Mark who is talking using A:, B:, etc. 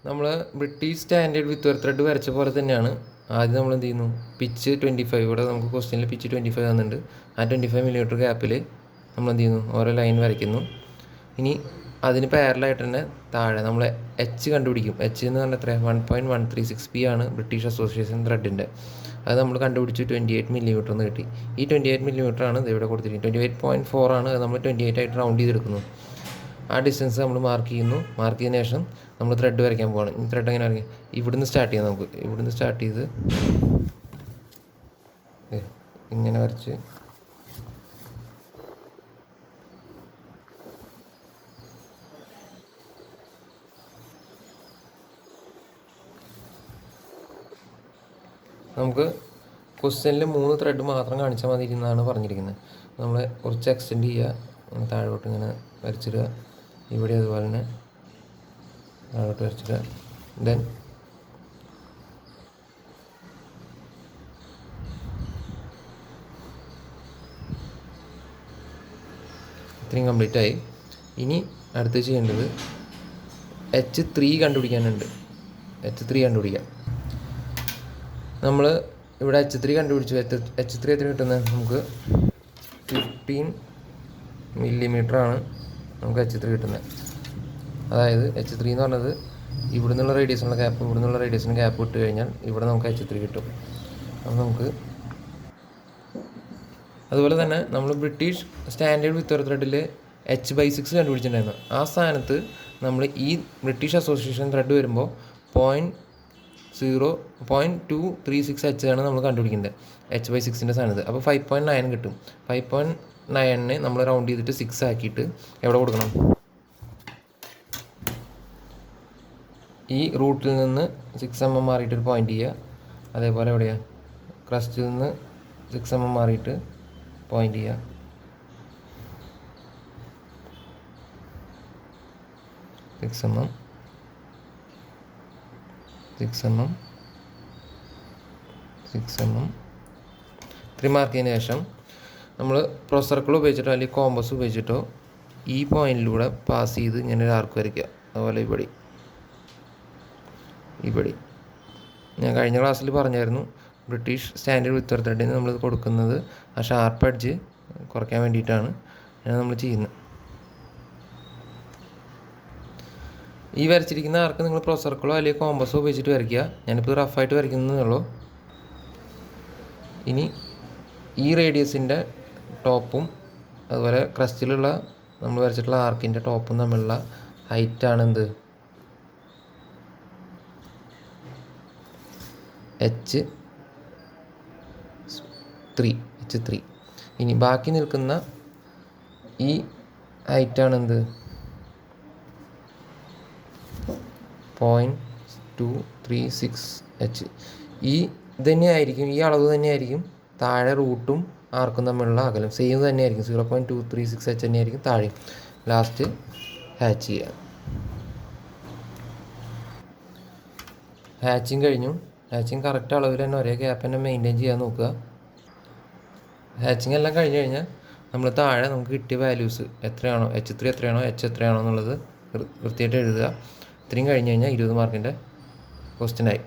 A: നമ്മൾ British standard വിത്ത് thread വരച്ച പോലെ തന്നെയാണ്. ആദ്യം നമ്മൾ എന്ത് ചെയ്യുന്നു, പിച്ച് 25, ഇവിടെ നമുക്ക് ക്വസ്റ്റ്യനിൽ പിച്ച് 25 തന്നിട്ടുണ്ട്. ആ 25 മില്ലിമീറ്റർ ഗ്യാപ്പിൽ നമ്മൾ എന്ത് ചെയ്യുന്നു, ഓരോ ലൈൻ വരയ്ക്കുന്നു. ഇനി അതിന് പാരലായിട്ട് തന്നെ താഴെ നമ്മൾ എച്ച് കണ്ടുപിടിക്കും. എച്ച് എന്ന് പറഞ്ഞാൽ എത്ര, 1.136p ആണ് ബ്രിട്ടീഷ് അസോസിയേഷൻ ത്രെഡിൻ്റെ. അത് നമ്മൾ കണ്ടുപിടിച്ച് 28 മില്ലിമീറ്റർ എന്ന് കിട്ടി. ഈ 28 മില്ലിമീറ്റർ ആണ് ഇവിടെ കൊടുത്തിരിക്കുന്നത്. 28.4 ആണ്. അത് നമ്മൾ 28 ആയിട്ട് റൗണ്ട് ചെയ്തെടുക്കുന്നു. ആ ഡിസ്റ്റൻസ് നമ്മൾ മാർക്ക് ചെയ്യുന്നു. മാർക്ക് ചെയ്തതിന് ശേഷം നമ്മൾ ത്രെഡ് വരയ്ക്കാൻ പോകണം. ഈ ത്രെഡ് എങ്ങനെ വരയ്ക്കാം, ഇവിടുന്ന് സ്റ്റാർട്ട് ചെയ്യാം. നമുക്ക് ഇവിടുന്ന് സ്റ്റാർട്ട് ചെയ്ത് ഇങ്ങനെ വരച്ച് നമുക്ക് ക്വസ്റ്റ്യനിൽ 3 ത്രെഡ് മാത്രം കാണിച്ചാൽ മതി എന്നാണ് പറഞ്ഞിരിക്കുന്നത്. നമ്മൾ കുറച്ച് എക്സ്റ്റെൻഡ് ചെയ്യുക, താഴോട്ട് ഇങ്ങനെ വരച്ചിടുക. ഇവിടെ അതുപോലെ തന്നെ താഴോട്ട് വരച്ചിടുക. ദെൻ ഇത്രയും കംപ്ലീറ്റ് ആയി. ഇനി അടുത്ത് ചെയ്യേണ്ടത് H3 കണ്ടുപിടിക്കാനുണ്ട്. H3 കണ്ടുപിടിക്കാം. നമ്മൾ ഇവിടെ H3 കണ്ടുപിടിച്ചു. H3 എത്ര കിട്ടുന്നത്, നമുക്ക് 15 മില്ലിമീറ്ററാണ് നമുക്ക് H3 കിട്ടുന്നത്. അതായത് H3 എന്ന് പറഞ്ഞത് ഇവിടെ നിന്നുള്ള റേഡിയസിനുള്ള ഗ്യാപ്പ്, ഇവിടെ നിന്നുള്ള റേഡിയസിന് ഗ്യാപ്പ് ഇട്ട് കഴിഞ്ഞാൽ ഇവിടെ നമുക്ക് H3 കിട്ടും. അപ്പോൾ നമുക്ക് അതുപോലെ തന്നെ നമ്മൾ ബ്രിട്ടീഷ് സ്റ്റാൻഡേർഡ് വിത്ത് ത്രെഡിൽ H/6 കണ്ടുപിടിച്ചിട്ടുണ്ടായിരുന്നു. ആ സ്ഥാനത്ത് നമ്മൾ ഈ ബ്രിട്ടീഷ് അസോസിയേഷൻ ത്രെഡ് വരുമ്പോൾ 0.236 ആണ് നമ്മൾ കണ്ടുപിടിക്കേണ്ടത് H/6 സ്ഥാനത്ത്. അപ്പോൾ 5.9 കിട്ടും. 5.9 നമ്മൾ റൗണ്ട് ചെയ്തിട്ട് 6 ആക്കിയിട്ട് എവിടെ കൊടുക്കണം, ഈ റൂട്ടിൽ നിന്ന് 6 mm മാറിയിട്ടൊരു പോയിൻ്റ് ചെയ്യുക. അതേപോലെ എവിടെയാണ്, ക്രസ്റ്റിൽ നിന്ന് 6 mm മാറിയിട്ട് പോയിൻ്റ് ചെയ്യുക. സിക്സ് എം ഇത്രയും മാർക്ക് ചെയ്തതിന് ശേഷം നമ്മൾ പ്രോ സർക്കിൾ ഉപയോഗിച്ചിട്ടോ അല്ലെങ്കിൽ കോമ്പസ് ഉപയോഗിച്ചിട്ടോ ഈ പോയിന്റിലൂടെ പാസ് ചെയ്ത് ഇങ്ങനെ ഒരു ആർക്ക് വരയ്ക്കുക. അതുപോലെ ഇവിടെ ഞാൻ കഴിഞ്ഞ ക്ലാസ്സിൽ പറഞ്ഞായിരുന്നു, ബ്രിട്ടീഷ് സ്റ്റാൻഡേർഡ് വിത്ത് ത്രെഡിന് നമ്മൾ കൊടുക്കുന്നത് ആ ഷാർപ്പ് എഡ്ജ് കുറയ്ക്കാൻ വേണ്ടിയിട്ടാണ് നമ്മൾ ചെയ്യുന്നത്. ഈ വരച്ചിരിക്കുന്ന ആർക്ക് നിങ്ങൾ പ്രോ സർക്കിളോ അല്ലെങ്കിൽ കോമ്പസോ ഉപയോഗിച്ചിട്ട് വരയ്ക്കുക. ഞാനിപ്പോൾ റഫായിട്ട് വരയ്ക്കുന്നതേ ഉള്ളൂ. ഇനി ഈ റേഡിയസിൻ്റെ ടോപ്പും അതുപോലെ ക്രസ്റ്റിലുള്ള നമ്മൾ വരച്ചിട്ടുള്ള ആർക്കിൻ്റെ ടോപ്പും തമ്മിലുള്ള ഹൈറ്റാണ് എന്ത്, H3. ഇനി ബാക്കി നിൽക്കുന്ന ഈ ഹൈറ്റാണ് എന്ത്, 0.236H. ഈ തന്നെയായിരിക്കും, ഈ അളവ് തന്നെയായിരിക്കും താഴെ റൂട്ടും ആർക്കും തമ്മിലുള്ള അകലം സെയിം തന്നെയായിരിക്കും. 0.236H തന്നെയായിരിക്കും താഴെ. ലാസ്റ്റ് ഹാച്ച് ചെയ്യുക. ഹാച്ചിങ് കഴിഞ്ഞു. ഹാച്ചിങ് കറക്റ്റ് അളവിൽ തന്നെ ഒരേ ഗ്യാപ്പ് തന്നെ മെയിൻറ്റെയിൻ ചെയ്യാൻ നോക്കുക. ഹാച്ചിങ് എല്ലാം കഴിഞ്ഞ് കഴിഞ്ഞാൽ നമ്മൾ താഴെ നമുക്ക് കിട്ടിയ വാല്യൂസ് എത്രയാണോ, H3 എത്രയാണോ H എത്രയാണോ എന്നുള്ളത് കൃത്യമായിട്ട് എഴുതുക. ഇത്രയും കഴിഞ്ഞ് കഴിഞ്ഞാൽ 20 മാർക്കിൻ്റെ ക്വസ്റ്റ്യനായി.